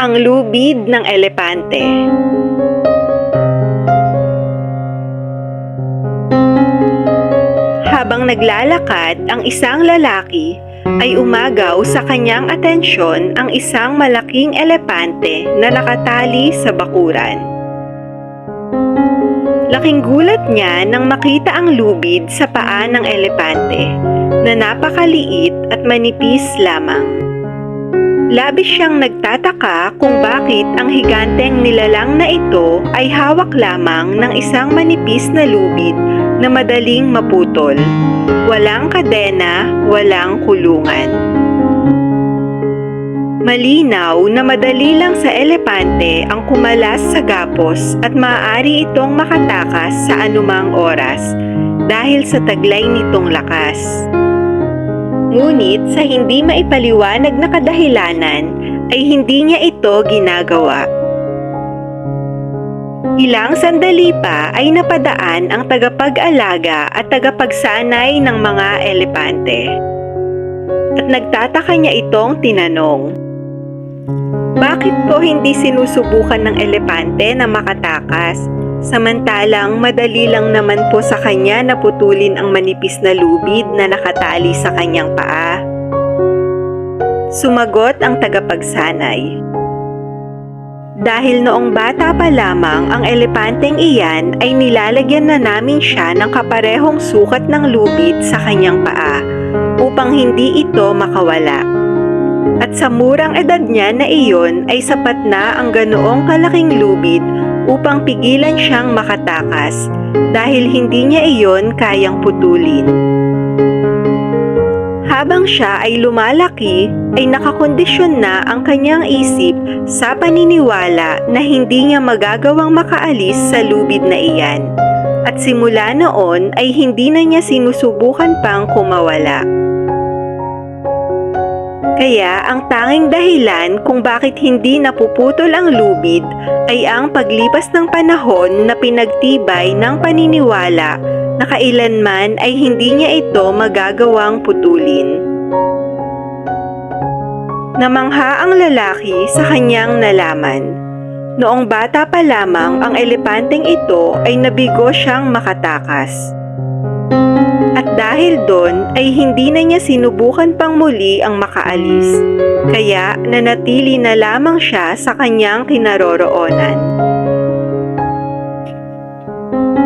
Ang lubid ng elepante. Habang naglalakad ang isang lalaki, ay umagaw sa kanyang atensyon ang isang malaking elepante na nakatali sa bakuran. Laking gulat niya nang makita ang lubid sa paa ng elepante na napakaliit at manipis lamang. Labis siyang nagtataka kung bakit ang higanteng nilalang na ito ay hawak lamang ng isang manipis na lubid na madaling maputol. Walang kadena, walang kulungan. Malinaw na madali lang sa elepante ang kumalas sa gapos at maaari itong makatakas sa anumang oras dahil sa taglay nitong lakas. Ngunit sa hindi maipaliwanag na kadahilanan ay hindi niya ito ginagawa. Ilang sandali pa ay napadaan ang tagapag-alaga at tagapagsanay ng mga elepante. At nagtataka niya itong tinanong, bakit po hindi sinusubukan ng elepante na makatakas? Samantalang madali lang naman po sa kanya na putulin ang manipis na lubid na nakatali sa kanyang paa. Sumagot ang tagapagsanay. Dahil noong bata pa lamang ang elepanteng iyan ay nilalagyan na namin siya ng kaparehong sukat ng lubid sa kanyang paa upang hindi ito makawala. At sa murang edad niya na iyon ay sapat na ang ganoong kalaking lubid upang pigilan siyang makatakas dahil hindi niya iyon kayang putulin. Habang siya ay lumalaki, ay nakakondisyon na ang kanyang isip sa paniniwala na hindi niya magagawang makaalis sa lubid na iyan. At simula noon ay hindi na niya sinusubukan pang kumawala. Kaya ang tanging dahilan kung bakit hindi napuputol ang lubid ay ang paglipas ng panahon na pinagtibay ng paniniwala na kailanman ay hindi niya ito magagawang putulin. Namangha ang lalaki sa kanyang nalaman. Noong bata pa lamang ang elepanteng ito ay nabigo siyang makatakas. At dahil doon ay hindi na niya sinubukan pang muli ang makaalis, kaya nanatili na lamang siya sa kanyang kinaroroonan.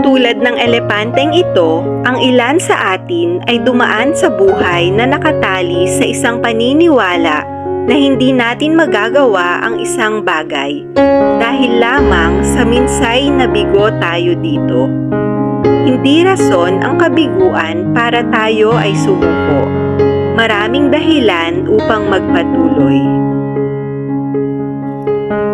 Tulad ng elepanteng ito, ang ilan sa atin ay dumaan sa buhay na nakatali sa isang paniniwala na hindi natin magagawa ang isang bagay dahil lamang sa minsay na bigo tayo dito. Hindi rason ang kabiguan para tayo ay sumuko. Maraming dahilan upang magpatuloy.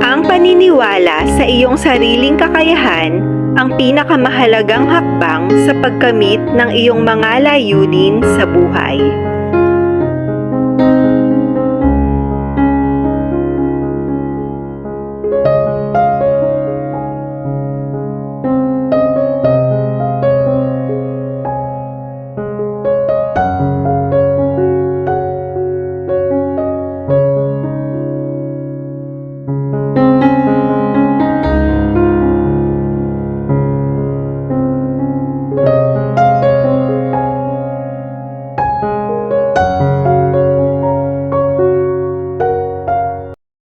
Ang paniniwala sa iyong sariling kakayahan ang pinakamahalagang hakbang sa pagkamit ng iyong mga layunin sa buhay.